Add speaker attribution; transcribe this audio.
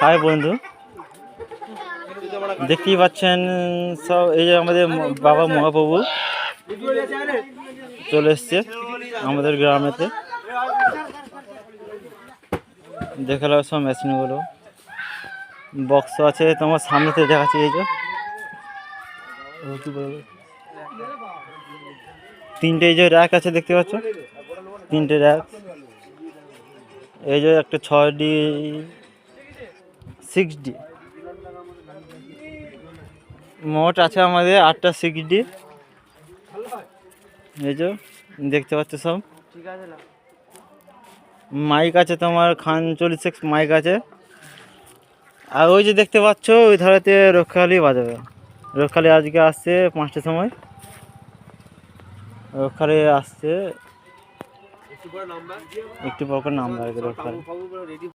Speaker 1: High বন্ধু, দেখতেই পাচ্ছেন সব এই যে আমাদের বাবা মহাপ্রভু চলে এসছে আমাদের গ্রামেতে। দেখালো সব মেশিনগুলো, বক্স আছে তোমার সামনেতে দেখাচ্ছি। এই যে তিনটে এই যে র্যাক আছে দেখতে পাচ্ছ, তিনটে র্যাক। এই যে একটা 6D 6D, মোট আছে আমাদের 8টা 6D। এই যে দেখতে পাচ্ছ সব মাইক আছে তোমার খান 46 মাইক আছে। আর ওই যে দেখতে পাচ্ছ ওই ধারেতে রক্ষালি বাজাবে। রক্ষালি আজকে আসছে 5টার সময়, রক্ষালি আসছে একটু পর নাম্বার রক্ষালি।